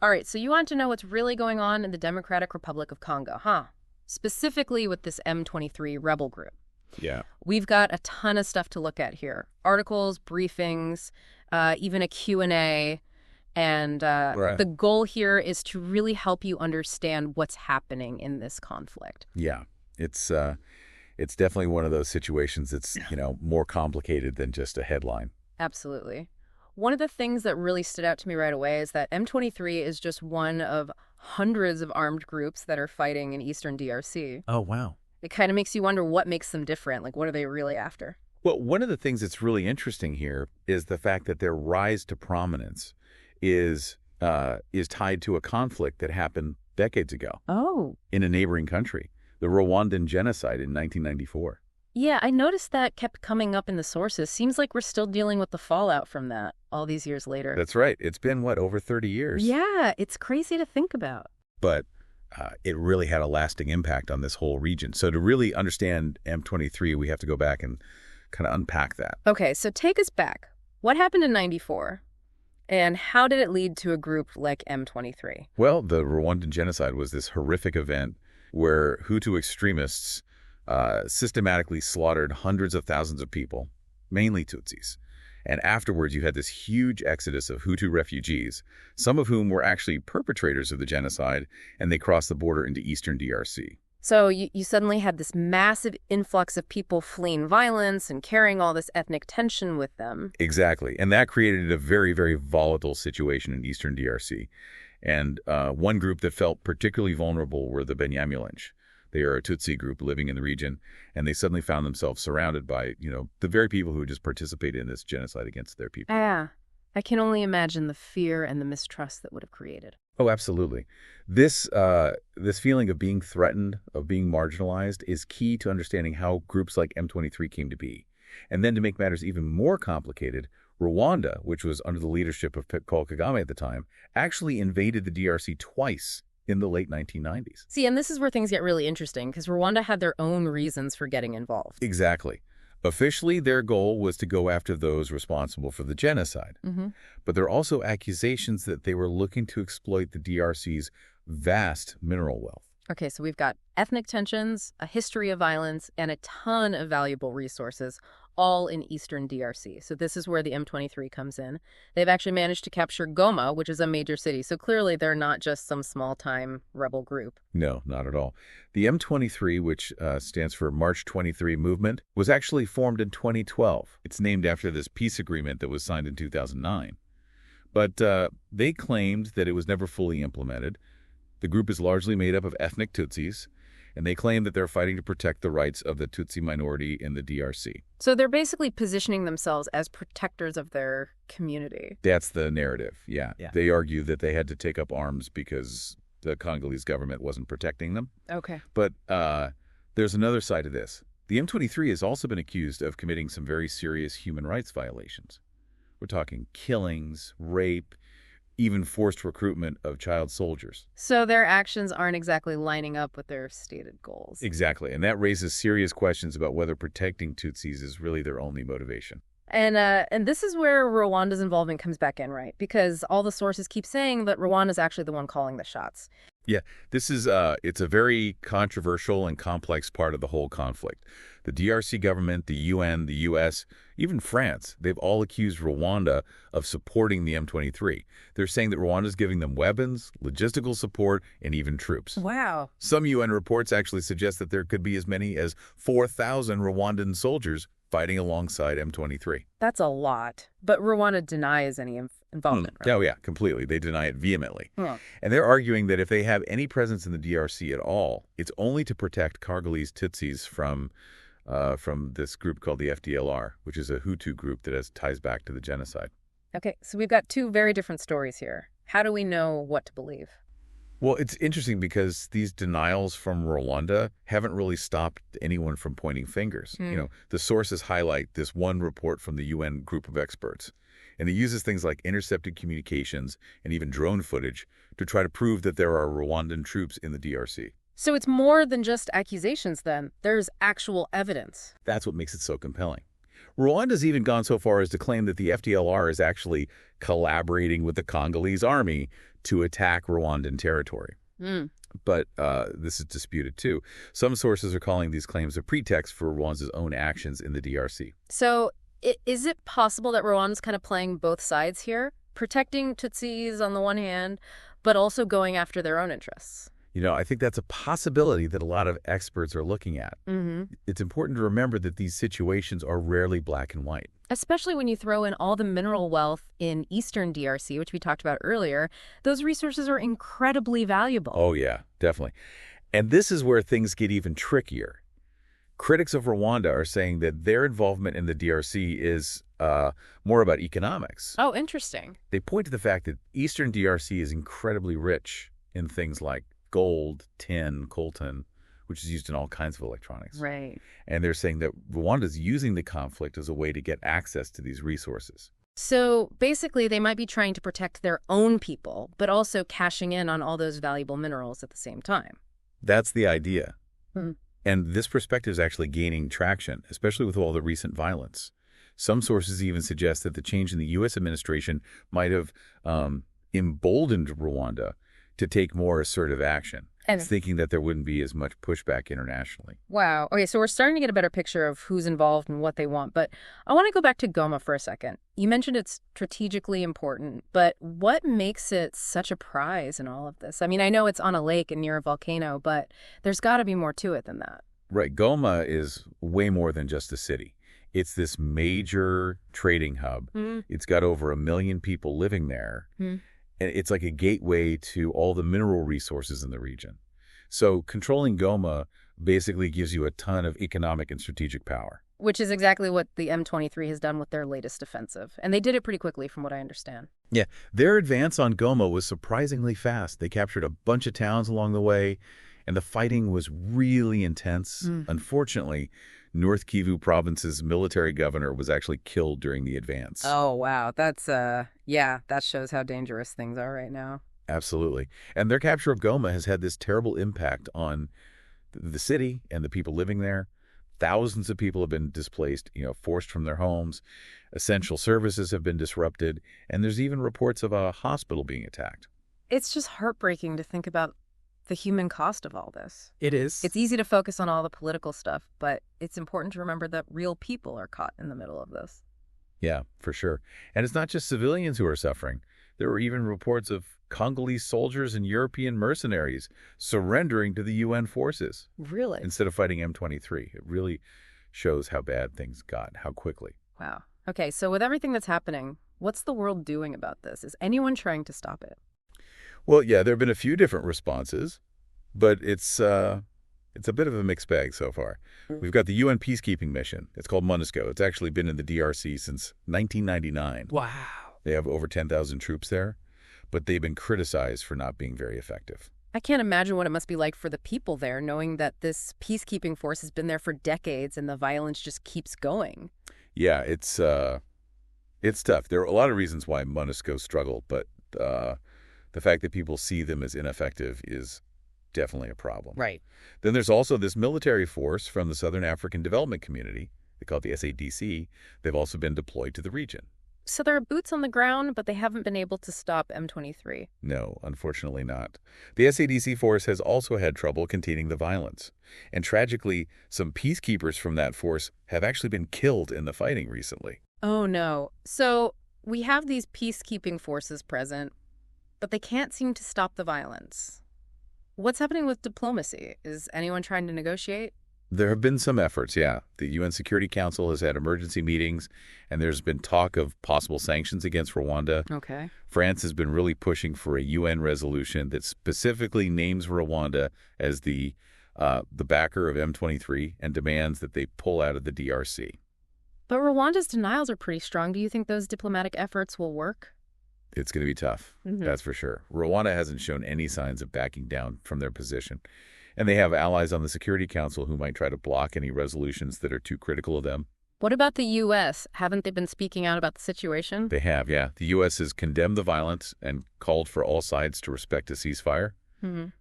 All right, so you want to know what's really going on in the Democratic Republic of Congo, huh? Specifically with this M23 rebel group. Yeah. We've got a ton of stuff to look at here. Articles, briefings, even a Q&A. And Right. the goal here is to really help you understand what's happening in this conflict. Yeah. It's definitely one of those situations that's, more complicated than just a headline. Absolutely. One of the things that really stood out to me right away is that M23 is just one of hundreds of armed groups that are fighting in eastern DRC. Oh, wow. It kind of makes you wonder what makes them different. Like, what are they really after? Well, one of the things that's really interesting here is the fact that their rise to prominence is tied to a conflict that happened decades ago Oh. in a neighboring country, the Rwandan genocide in 1994. Yeah, I noticed that kept coming up in the sources. Seems like we're still dealing with the fallout from that all these years later. That's right. It's been, over 30 years? Yeah, it's crazy to think about. But it really had a lasting impact on this whole region. So to really understand M23, we have to go back and kind of unpack that. Okay, so take us back. What happened in 94? And how did it lead to a group like M23? Well, the Rwandan genocide was this horrific event where Hutu extremists systematically slaughtered hundreds of thousands of people, mainly Tutsis. And afterwards, you had this huge exodus of Hutu refugees, some of whom were actually perpetrators of the genocide, and they crossed the border into eastern DRC. So you suddenly had this massive influx of people fleeing violence and carrying all this ethnic tension with them. Exactly. And that created a very, very volatile situation in eastern DRC. And one group that felt particularly vulnerable were the Benyamulenge. They are a Tutsi group living in the region, and they suddenly found themselves surrounded by, the very people who just participated in this genocide against their people. Yeah, I can only imagine the fear and the mistrust that would have created. Oh, absolutely. This feeling of being threatened, of being marginalized, is key to understanding how groups like M23 came to be. And then to make matters even more complicated, Rwanda, which was under the leadership of Paul Kagame at the time, actually invaded the DRC twice in the late 1990s. See, and this is where things get really interesting, because Rwanda had their own reasons for getting involved. Exactly. Officially, their goal was to go after those responsible for the genocide. Mm-hmm. But there are also accusations that they were looking to exploit the DRC's vast mineral wealth. Okay, so we've got ethnic tensions, a history of violence, and a ton of valuable resources, all in eastern DRC. So this is where the M23 comes in. They've actually managed to capture Goma, which is a major city. So clearly they're not just some small-time rebel group. No, not at all. The M23, which stands for March 23 Movement, was actually formed in 2012. It's named after this peace agreement that was signed in 2009. But they claimed that it was never fully implemented. The group is largely made up of ethnic Tutsis, and they claim that they're fighting to protect the rights of the Tutsi minority in the DRC. So they're basically positioning themselves as protectors of their community. That's the narrative, yeah. Yeah. They argue that they had to take up arms because the Congolese government wasn't protecting them. Okay. But there's another side to this. The M23 has also been accused of committing some very serious human rights violations. We're talking killings, rape, even forced recruitment of child soldiers. So their actions aren't exactly lining up with their stated goals. Exactly, and that raises serious questions about whether protecting Tutsis is really their only motivation. And this is where Rwanda's involvement comes back in, right? Because all the sources keep saying that Rwanda's actually the one calling the shots. Yeah, this is it's a very controversial and complex part of the whole conflict. The DRC government, the UN, the US, even France, they've all accused Rwanda of supporting the M23. They're saying that Rwanda's giving them weapons, logistical support, and even troops. Wow. Some UN reports actually suggest that there could be as many as 4,000 Rwandan soldiers fighting alongside M23. That's a lot. But Rwanda denies any involvement, right? Oh, yeah, completely. They deny it vehemently. Hmm. And they're arguing that if they have any presence in the DRC at all, it's only to protect Congolese Tutsis from this group called the FDLR, which is a Hutu group that has ties back to the genocide. Okay, so we've got two very different stories here. How do we know what to believe? Well, it's interesting because these denials from Rwanda haven't really stopped anyone from pointing fingers. The sources highlight this one report from the UN group of experts, and it uses things like intercepted communications and even drone footage to try to prove that there are Rwandan troops in the DRC. So it's more than just accusations then. There's actual evidence. That's what makes it so compelling. Rwanda's even gone so far as to claim that the FDLR is actually collaborating with the Congolese army to attack Rwandan territory. Mm. But this is disputed, too. Some sources are calling these claims a pretext for Rwanda's own actions in the DRC. So is it possible that Rwanda's kind of playing both sides here? Protecting Tutsis on the one hand, but also going after their own interests? I think that's a possibility that a lot of experts are looking at. Mm-hmm. It's important to remember that these situations are rarely black and white. Especially when you throw in all the mineral wealth in eastern DRC, which we talked about earlier. Those resources are incredibly valuable. Oh, yeah, definitely. And this is where things get even trickier. Critics of Rwanda are saying that their involvement in the DRC is more about economics. Oh, interesting. They point to the fact that eastern DRC is incredibly rich in things like gold, tin, coltan, which is used in all kinds of electronics. Right. And they're saying that Rwanda's using the conflict as a way to get access to these resources. So basically, they might be trying to protect their own people, but also cashing in on all those valuable minerals at the same time. That's the idea. Hmm. And this perspective is actually gaining traction, especially with all the recent violence. Some sources even suggest that the change in the U.S. administration might have emboldened Rwanda to take more assertive action, thinking that there wouldn't be as much pushback internationally. Wow. Okay, so we're starting to get a better picture of who's involved and what they want, but I want to go back to Goma for a second. You mentioned it's strategically important, but what makes it such a prize in all of this? I mean, I know it's on a lake and near a volcano, but there's got to be more to it than that. Right. Goma is way more than just a city. It's this major trading hub. Mm. It's got over 1 million people living there. Mm. And it's like a gateway to all the mineral resources in the region. So controlling Goma basically gives you a ton of economic and strategic power. Which is exactly what the M23 has done with their latest offensive. And they did it pretty quickly, from what I understand. Yeah, their advance on Goma was surprisingly fast. They captured a bunch of towns along the way, and the fighting was really intense. Mm. Unfortunately, North Kivu province's military governor was actually killed during the advance. Oh, wow. That's, yeah, that shows how dangerous things are right now. Absolutely. And their capture of Goma has had this terrible impact on the city and the people living there. Thousands of people have been displaced, forced from their homes. Essential services have been disrupted. And there's even reports of a hospital being attacked. It's just heartbreaking to think about the human cost of all this. It is. It's easy to focus on all the political stuff, but it's important to remember that real people are caught in the middle of this. Yeah, for sure. And it's not just civilians who are suffering. There were even reports of Congolese soldiers and European mercenaries surrendering to the UN forces. Really? Instead of fighting M23. It really shows how bad things got, how quickly. Wow. Okay, so with everything that's happening, what's the world doing about this? Is anyone trying to stop it? Well, yeah, there have been a few different responses, but it's a bit of a mixed bag so far. We've got the UN peacekeeping mission. It's called MONUSCO. It's actually been in the DRC since 1999. Wow. They have over 10,000 troops there, but they've been criticized for not being very effective. I can't imagine what it must be like for the people there, knowing that this peacekeeping force has been there for decades and the violence just keeps going. Yeah, it's tough. There are a lot of reasons why MONUSCO struggled, but the fact that people see them as ineffective is definitely a problem. Right. Then there's also this military force from the Southern African Development Community. They call it the SADC. They've also been deployed to the region. So there are boots on the ground, but they haven't been able to stop M23. No, unfortunately not. The SADC force has also had trouble containing the violence. And tragically, some peacekeepers from that force have actually been killed in the fighting recently. Oh, no. So we have these peacekeeping forces present, but they can't seem to stop the violence. What's happening with diplomacy? Is anyone trying to negotiate? There have been some efforts, yeah. The UN Security Council has had emergency meetings, and there's been talk of possible sanctions against Rwanda. Okay. France has been really pushing for a UN resolution that specifically names Rwanda as the backer of M23 and demands that they pull out of the DRC. But Rwanda's denials are pretty strong. Do you think those diplomatic efforts will work? It's going to be tough, That's for sure. Rwanda hasn't shown any signs of backing down from their position. And they have allies on the Security Council who might try to block any resolutions that are too critical of them. What about the U.S.? Haven't they been speaking out about the situation? They have, yeah. The U.S. has condemned the violence and called for all sides to respect a ceasefire.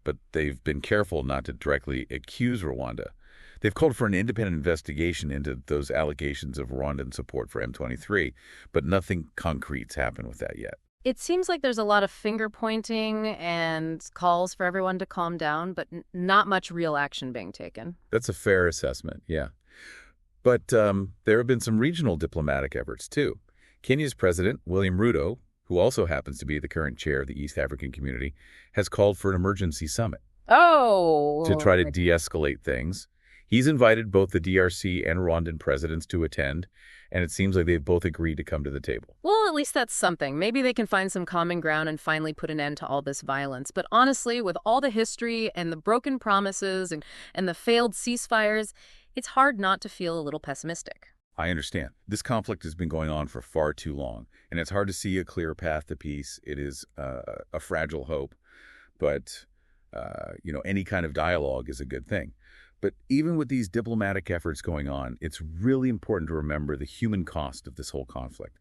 But they've been careful not to directly accuse Rwanda. They've called for an independent investigation into those allegations of Rwandan support for M23, but nothing concrete's happened with that yet. It seems like there's a lot of finger pointing and calls for everyone to calm down, but not much real action being taken. That's a fair assessment, yeah. But there have been some regional diplomatic efforts, too. Kenya's president, William Ruto, who also happens to be the current chair of the East African Community, has called for an emergency summit to try to de-escalate things. He's invited both the DRC and Rwandan presidents to attend, and it seems like they've both agreed to come to the table. Well, at least that's something. Maybe they can find some common ground and finally put an end to all this violence. But honestly, with all the history and the broken promises and the failed ceasefires, it's hard not to feel a little pessimistic. I understand. This conflict has been going on for far too long, and it's hard to see a clear path to peace. It is a fragile hope, but any kind of dialogue is a good thing. But even with these diplomatic efforts going on, it's really important to remember the human cost of this whole conflict.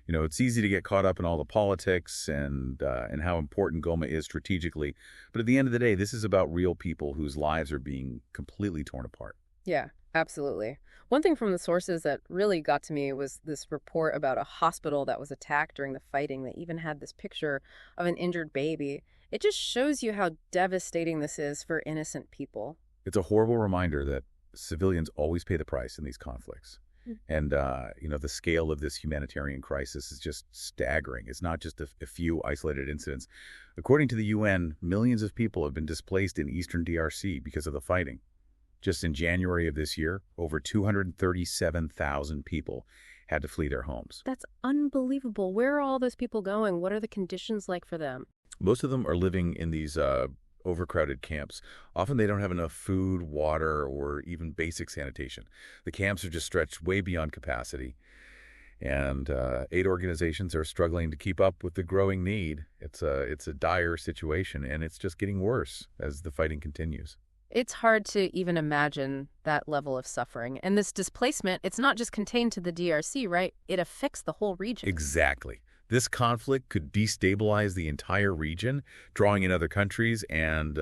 It's easy to get caught up in all the politics and how important Goma is strategically, but at the end of the day, this is about real people whose lives are being completely torn apart. Yeah, absolutely. One thing from the sources that really got to me was this report about a hospital that was attacked during the fighting that even had this picture of an injured baby. It just shows you how devastating this is for innocent people. It's a horrible reminder that civilians always pay the price in these conflicts. And, the scale of this humanitarian crisis is just staggering. It's not just a few isolated incidents. According to the UN, millions of people have been displaced in eastern DRC because of the fighting. Just in January of this year, over 237,000 people had to flee their homes. That's unbelievable. Where are all those people going? What are the conditions like for them? Most of them are living in these overcrowded camps. Often they don't have enough food, water, or even basic sanitation. The camps are just stretched way beyond capacity. And aid organizations are struggling to keep up with the growing need. It's a dire situation, and it's just getting worse as the fighting continues. It's hard to even imagine that level of suffering. And this displacement, it's not just contained to the DRC, right? It affects the whole region. Exactly. This conflict could destabilize the entire region, drawing in other countries and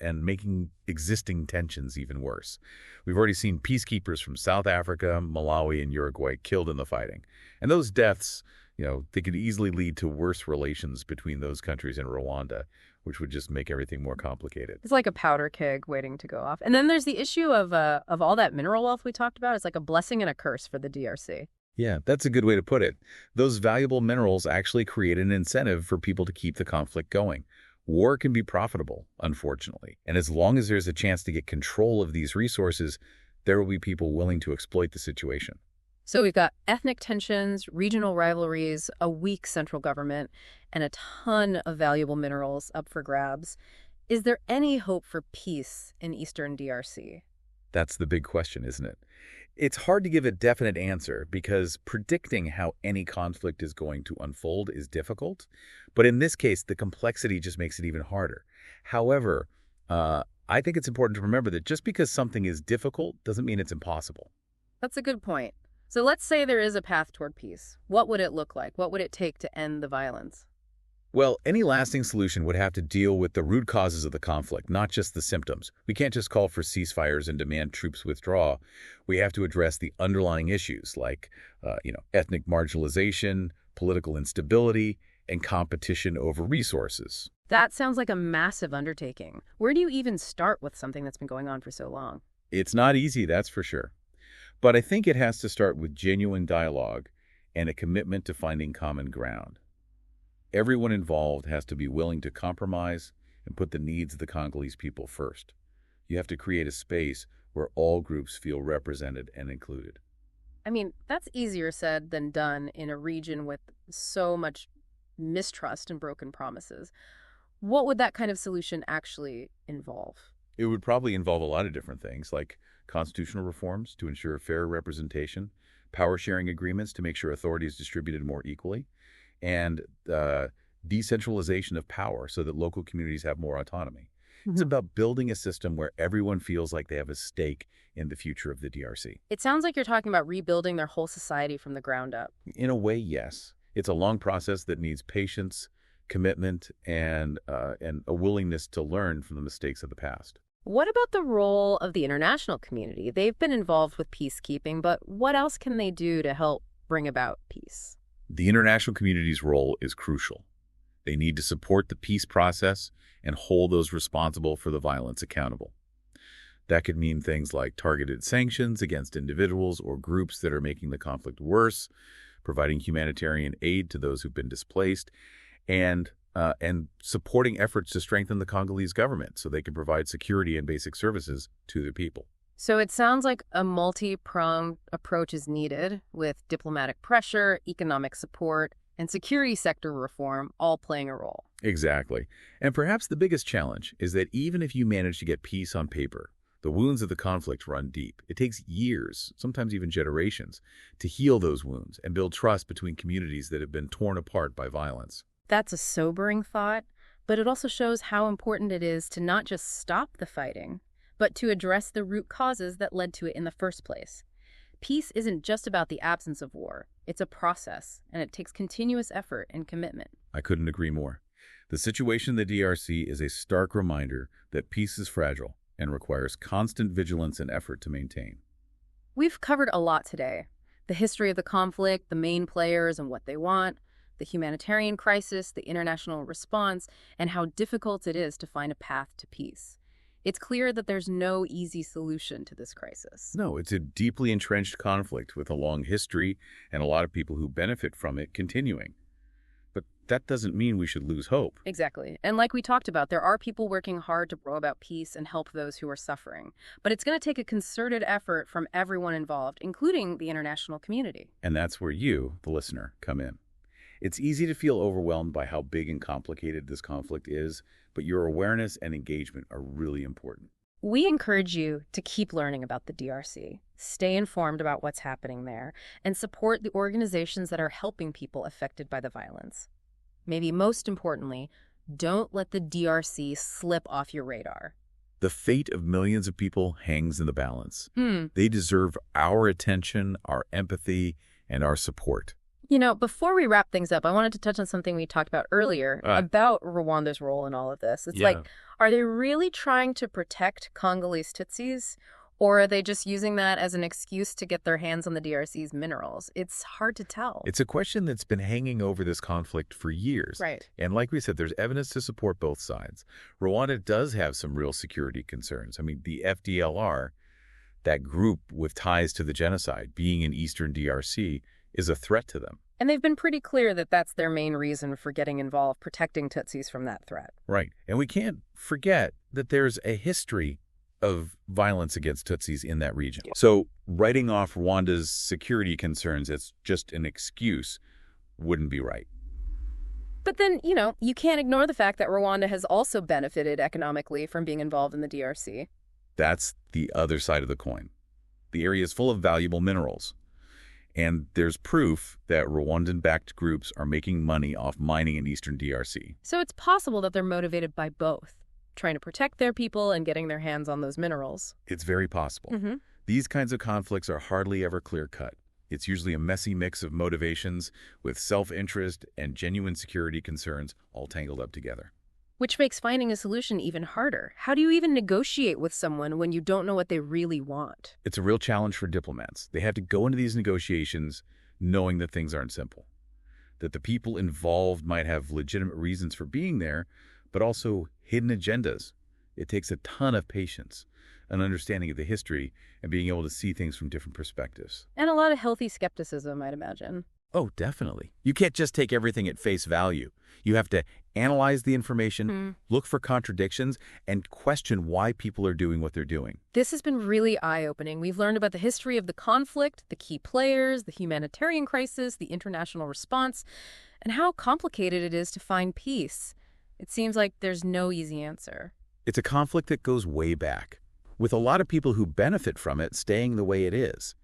making existing tensions even worse. We've already seen peacekeepers from South Africa, Malawi, and Uruguay killed in the fighting. And those deaths, they could easily lead to worse relations between those countries and Rwanda, which would just make everything more complicated. It's like a powder keg waiting to go off. And then there's the issue of all that mineral wealth we talked about. It's like a blessing and a curse for the DRC. Yeah, that's a good way to put it. Those valuable minerals actually create an incentive for people to keep the conflict going. War can be profitable, unfortunately. And as long as there's a chance to get control of these resources, there will be people willing to exploit the situation. So we've got ethnic tensions, regional rivalries, a weak central government, and a ton of valuable minerals up for grabs. Is there any hope for peace in eastern DRC? That's the big question, isn't it? It's hard to give a definite answer because predicting how any conflict is going to unfold is difficult. But in this case, the complexity just makes it even harder. However, I think it's important to remember that just because something is difficult doesn't mean it's impossible. That's a good point. So let's say there is a path toward peace. What would it look like? What would it take to end the violence? Well, any lasting solution would have to deal with the root causes of the conflict, not just the symptoms. We can't just call for ceasefires and demand troops withdraw. We have to address the underlying issues like, ethnic marginalization, political instability, and competition over resources. That sounds like a massive undertaking. Where do you even start with something that's been going on for so long? It's not easy, that's for sure. But I think it has to start with genuine dialogue and a commitment to finding common ground. Everyone involved has to be willing to compromise and put the needs of the Congolese people first. You have to create a space where all groups feel represented and included. I mean, that's easier said than done in a region with so much mistrust and broken promises. What would that kind of solution actually involve? It would probably involve a lot of different things, like constitutional reforms to ensure fair representation, power-sharing agreements to make sure authority is distributed more equally, and decentralization of power so that local communities have more autonomy. It's about building a system where everyone feels like they have a stake in the future of the DRC. It sounds like you're talking about rebuilding their whole society from the ground up. In a way, yes. It's a long process that needs patience, commitment, and a willingness to learn from the mistakes of the past. What about the role of the international community? They've been involved with peacekeeping, but what else can they do to help bring about peace? The international community's role is crucial. They need to support the peace process and hold those responsible for the violence accountable. That could mean things like targeted sanctions against individuals or groups that are making the conflict worse, providing humanitarian aid to those who've been displaced, and supporting efforts to strengthen the Congolese government so they can provide security and basic services to their people. So it sounds like a multi-pronged approach is needed, with diplomatic pressure, economic support, and security sector reform all playing a role. Exactly. And perhaps the biggest challenge is that even if you manage to get peace on paper, the wounds of the conflict run deep. It takes years, sometimes even generations, to heal those wounds and build trust between communities that have been torn apart by violence. That's a sobering thought, but it also shows how important it is to not just stop the fighting, but to address the root causes that led to it in the first place. Peace isn't just about the absence of war. It's a process, and it takes continuous effort and commitment. I couldn't agree more. The situation in the DRC is a stark reminder that peace is fragile and requires constant vigilance and effort to maintain. We've covered a lot today. The history of the conflict, the main players and what they want, the humanitarian crisis, the international response, and how difficult it is to find a path to peace. It's clear that there's no easy solution to this crisis. No, it's a deeply entrenched conflict with a long history and a lot of people who benefit from it continuing. But that doesn't mean we should lose hope. Exactly. And like we talked about, there are people working hard to bring about peace and help those who are suffering. But it's going to take a concerted effort from everyone involved, including the international community. And that's where you, the listener, come in. It's easy to feel overwhelmed by how big and complicated this conflict is, but your awareness and engagement are really important. We encourage you to keep learning about the DRC, stay informed about what's happening there, and support the organizations that are helping people affected by the violence. Maybe most importantly, don't let the DRC slip off your radar. The fate of millions of people hangs in the balance. They deserve our attention, our empathy, and our support. You know, before we wrap things up, I wanted to touch on something we talked about earlier about Rwanda's role in all of this. It's like, are they really trying to protect Congolese Tutsis, or are they just using that as an excuse to get their hands on the DRC's minerals? It's hard to tell. It's a question that's been hanging over this conflict for years. Right. And like we said, there's evidence to support both sides. Rwanda does have some real security concerns. I mean, the FDLR, that group with ties to the genocide, being in eastern DRC, is a threat to them. And they've been pretty clear that that's their main reason for getting involved, protecting Tutsis from that threat. Right. And we can't forget that there's a history of violence against Tutsis in that region. So writing off Rwanda's security concerns as just an excuse wouldn't be right. But then, you know, you can't ignore the fact that Rwanda has also benefited economically from being involved in the DRC. That's the other side of the coin. The area is full of valuable minerals. And there's proof that Rwandan-backed groups are making money off mining in eastern DRC. So it's possible that they're motivated by both, trying to protect their people and getting their hands on those minerals. It's very possible. These kinds of conflicts are hardly ever clear-cut. It's usually a messy mix of motivations with self-interest and genuine security concerns all tangled up together. Which makes finding a solution even harder. How do you even negotiate with someone when you don't know what they really want? It's a real challenge for diplomats. They have to go into these negotiations knowing that things aren't simple, that the people involved might have legitimate reasons for being there, but also hidden agendas. It takes a ton of patience, an understanding of the history, and being able to see things from different perspectives. And a lot of healthy skepticism, I'd imagine. Oh, definitely. You can't just take everything at face value. You have to analyze the information, look for contradictions, and question why people are doing what they're doing. This has been really eye-opening. We've learned about the history of the conflict, the key players, the humanitarian crisis, the international response, and how complicated it is to find peace. It seems like there's no easy answer. It's a conflict that goes way back, with a lot of people who benefit from it staying the way it is.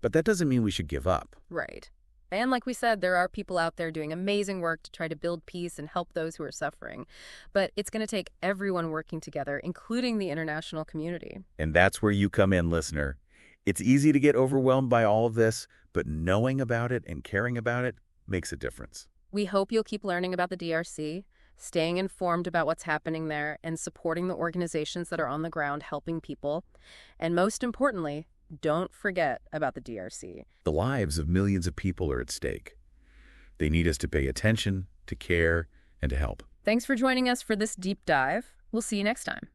But that doesn't mean we should give up. Right. And like we said, there are people out there doing amazing work to try to build peace and help those who are suffering. But it's going to take everyone working together, including the international community. And that's where you come in, listener. It's easy to get overwhelmed by all of this, but knowing about it and caring about it makes a difference. We hope you'll keep learning about the DRC, staying informed about what's happening there, and supporting the organizations that are on the ground helping people. And most importantly, don't forget about the DRC. The lives of millions of people are at stake. They need us to pay attention, to care, and to help. Thanks for joining us for this deep dive. We'll see you next time.